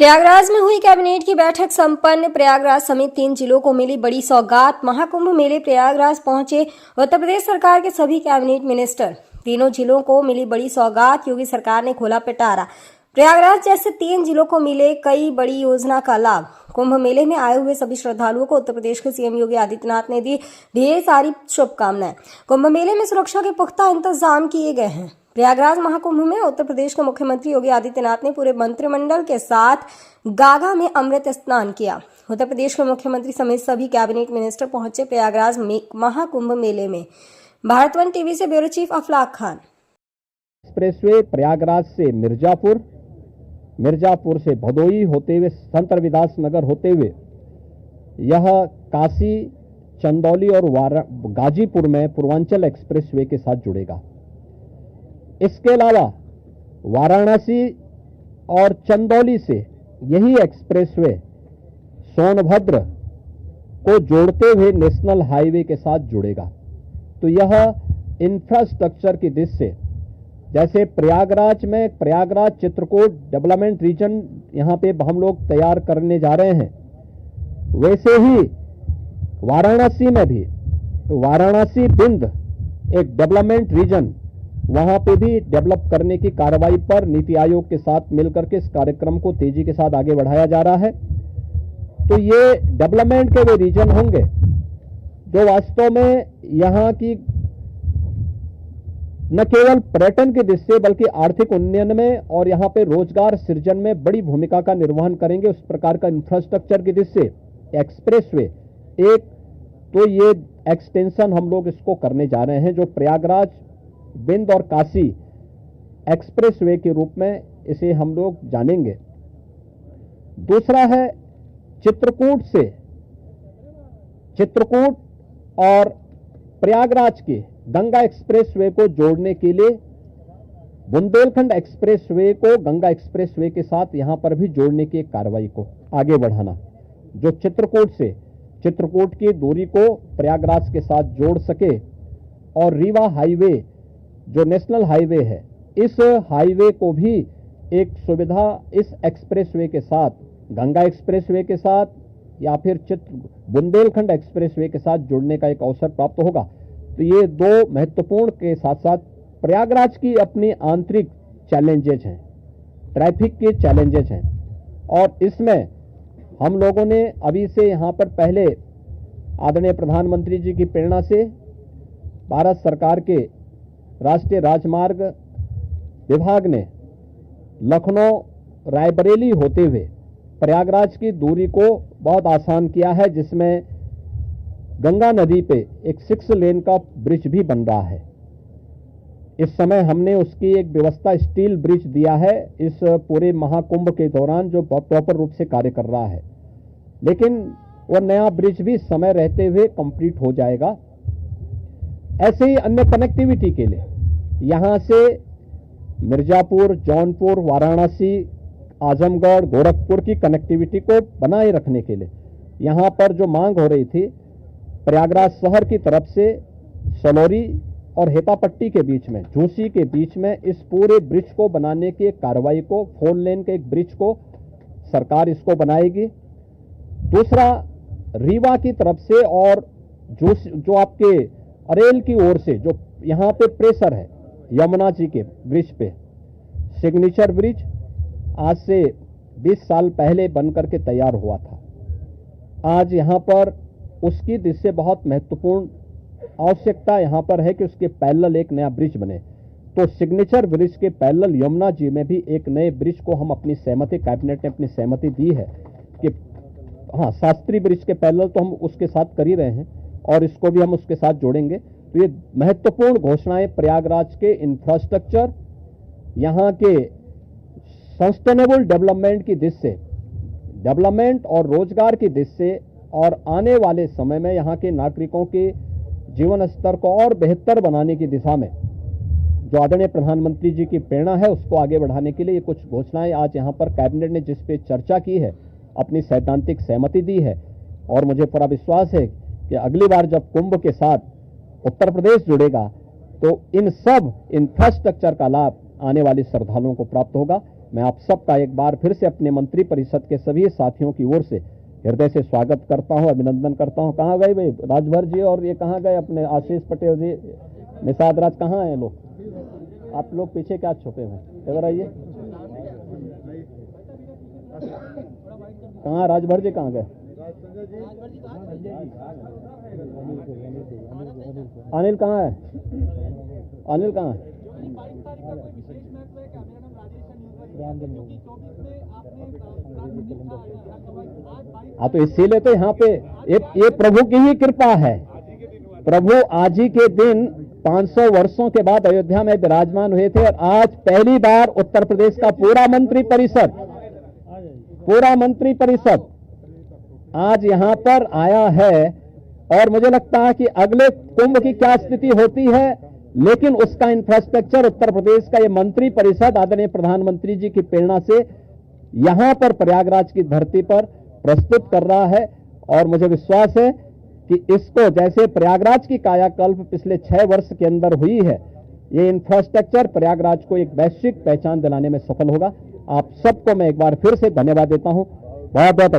प्रयागराज में हुई कैबिनेट की बैठक संपन्न। प्रयागराज समेत 3 जिलों को मिली बड़ी सौगात। महाकुंभ मेले प्रयागराज पहुंचे उत्तर प्रदेश सरकार के सभी कैबिनेट मिनिस्टर। तीनों जिलों को मिली बड़ी सौगात। योगी सरकार ने खोला पिटारा। प्रयागराज जैसे 3 जिलों को मिले कई बड़ी योजना का लाभ। कुंभ मेले में आए हुए सभी श्रद्धालुओं को उत्तर प्रदेश के सीएम योगी आदित्यनाथ ने दी ढेर सारी शुभकामनाएं। कुंभ मेले में सुरक्षा के पुख्ता इंतजाम किए गए हैं। प्रयागराज महाकुंभ में उत्तर प्रदेश के मुख्यमंत्री योगी आदित्यनाथ ने पूरे मंत्रिमंडल के साथ गागा में अमृत स्नान किया। उत्तर प्रदेश के मुख्यमंत्री समेत सभी कैबिनेट मिनिस्टर पहुंचे प्रयागराज महाकुंभ मेले में। भारत वन टीवी से bureau chief Aflak Khan. Expressway Prayagraj से मिर्जापुर, मिर्जापुर से भदोई होते हुए संत रविदास नगर होते हुए यह काशी, चंदौली और गाजीपुर में पूर्वांचल एक्सप्रेसवे के साथ जुड़ेगा। इसके अलावा वाराणसी और चंदौली से यही एक्सप्रेसवे सोनभद्र को जोड़ते हुए नेशनल हाईवे के साथ जुड़ेगा। तो यह इंफ्रास्ट्रक्चर की दृष्टि से, जैसे प्रयागराज में प्रयागराज चित्रकूट डेवलपमेंट रीजन यहां पे हम लोग तैयार करने जा रहे हैं, वैसे ही वाराणसी में भी वाराणसी बिंद एक डेवलपमेंट रीजन वहां पे भी डेवलप करने की कार्रवाई पर नीति आयोग के साथ मिलकर के इस कार्यक्रम को तेजी के साथ आगे बढ़ाया जा रहा है। तो ये डेवलपमेंट के वे रीजन होंगे जो वास्तव में यहां की न केवल पर्यटन की दृष्टि से बल्कि आर्थिक उन्नयन में और यहां पे रोजगार सृजन में बड़ी भूमिका का निर्वहन करेंगे। उस प्रकार का इंफ्रास्ट्रक्चर की दृष्टि से एक्सप्रेसवे एक, तो ये एक्सटेंशन हम लोग इसको करने जा रहे हैं जो प्रयागराज बिंद और काशी एक्सप्रेसवे के रूप में इसे हम लोग जानेंगे। दूसरा है चित्रकूट से, चित्रकूट और प्रयागराज के गंगा एक्सप्रेसवे को जोड़ने के लिए बुंदेलखंड एक्सप्रेसवे को गंगा एक्सप्रेसवे के साथ यहां पर भी जोड़ने की एक कार्रवाई को आगे बढ़ाना, जो चित्रकूट की दूरी को प्रयागराज के साथ जोड़ सके। और रीवा हाईवे जो नेशनल हाईवे है, इस हाईवे को भी एक सुविधा इस एक्सप्रेसवे के साथ, गंगा एक्सप्रेसवे के साथ या फिर बुंदेलखंड एक्सप्रेसवे के साथ जुड़ने का एक अवसर प्राप्त होगा। तो ये दो महत्वपूर्ण के साथ साथ प्रयागराज की अपनी आंतरिक चैलेंजेज हैं, ट्रैफिक के चैलेंजेज हैं, और इसमें हम लोगों ने अभी से यहाँ पर पहले आदरणीय प्रधानमंत्री जी की प्रेरणा से भारत सरकार के राष्ट्रीय राजमार्ग विभाग ने लखनऊ रायबरेली होते हुए प्रयागराज की दूरी को बहुत आसान किया है, जिसमें गंगा नदी पे एक 6 लेन का ब्रिज भी बन रहा है। इस समय हमने उसकी एक व्यवस्था स्टील ब्रिज दिया है इस पूरे महाकुंभ के दौरान, जो प्रॉपर रूप से कार्य कर रहा है, लेकिन वह नया ब्रिज भी समय रहते हुए कंप्लीट हो जाएगा। ऐसे ही अन्य कनेक्टिविटी के लिए यहां से मिर्जापुर, जौनपुर, वाराणसी, आजमगढ़, गोरखपुर की कनेक्टिविटी को बनाए रखने के लिए यहां पर जो मांग हो रही थी प्रयागराज शहर की तरफ से सलौरी और हेतापट्टी के बीच में, झूसी के बीच में इस पूरे ब्रिज को बनाने की एक कार्रवाई को, 4 लेन के एक ब्रिज को सरकार इसको बनाएगी। दूसरा रीवा की तरफ से और जो आपके अरेल की ओर से जो यहां पे प्रेशर है यमुना जी के ब्रिज पे, सिग्नेचर ब्रिज आज से 20 साल पहले बनकर के तैयार हुआ था। आज यहां पर उसकी दृष्टि से बहुत महत्वपूर्ण आवश्यकता यहां पर है कि उसके पैरेलल एक नया ब्रिज बने। तो सिग्नेचर ब्रिज के पैरेलल यमुना जी में भी एक नए ब्रिज को हम अपनी सहमति, कैबिनेट ने अपनी सहमति दी है कि हाँ, शास्त्री ब्रिज के पैरेलल तो हम उसके साथ कर ही रहे हैं और इसको भी हम उसके साथ जोड़ेंगे। तो ये महत्वपूर्ण घोषणाएं प्रयागराज के इंफ्रास्ट्रक्चर, यहां के सस्टेनेबल डेवलपमेंट की दृष्टि से, डेवलपमेंट और रोजगार की दृष्टि से, और आने वाले समय में यहां के नागरिकों के जीवन स्तर को और बेहतर बनाने की दिशा में जो आदरणीय प्रधानमंत्री जी की प्रेरणा है उसको आगे बढ़ाने के लिए ये कुछ घोषणाएं आज यहां पर कैबिनेट ने जिस पे चर्चा की है, अपनी सैद्धांतिक सहमति दी है। और मुझे पूरा विश्वास है कि अगली बार जब कुंभ के साथ उत्तर प्रदेश जुड़ेगा तो इन सब इंफ्रास्ट्रक्चर का लाभ आने वाले श्रद्धालुओं को प्राप्त होगा। मैं आप सबका एक बार फिर से अपने मंत्री परिषद के सभी साथियों की ओर से हृदय से स्वागत करता हूं, अभिनंदन करता हूं। कहाँ गए भाई राजभर जी और ये कहाँ गए अपने आशीष पटेल जी, निषाद राज, कहाँ हैं लोग? आप लोग पीछे क्या छुपे हुए? इधर आइए। कहाँ राजभर जी कहाँ गए? अनिल कहाँ है? अनिल कहाँ है? हाँ, तो इसीलिए तो यहाँ पे ये प्रभु की ही कृपा है। प्रभु आज ही के दिन 500 वर्षों के बाद अयोध्या में विराजमान हुए थे और आज पहली बार उत्तर प्रदेश का पूरा मंत्री परिषद आज यहाँ पर आया है। और मुझे लगता है कि अगले कुंभ की क्या स्थिति होती है, लेकिन उसका इंफ्रास्ट्रक्चर उत्तर प्रदेश का ये मंत्री परिषद आदरणीय प्रधानमंत्री जी की प्रेरणा से यहां पर प्रयागराज की धरती पर प्रस्तुत कर रहा है। और मुझे विश्वास है कि इसको जैसे प्रयागराज की कायाकल्प पिछले 6 वर्ष के अंदर हुई है, ये इंफ्रास्ट्रक्चर प्रयागराज को एक वैश्विक पहचान दिलाने में सफल होगा। आप सबको मैं एक बार फिर से धन्यवाद देता हूं। बहुत बहुत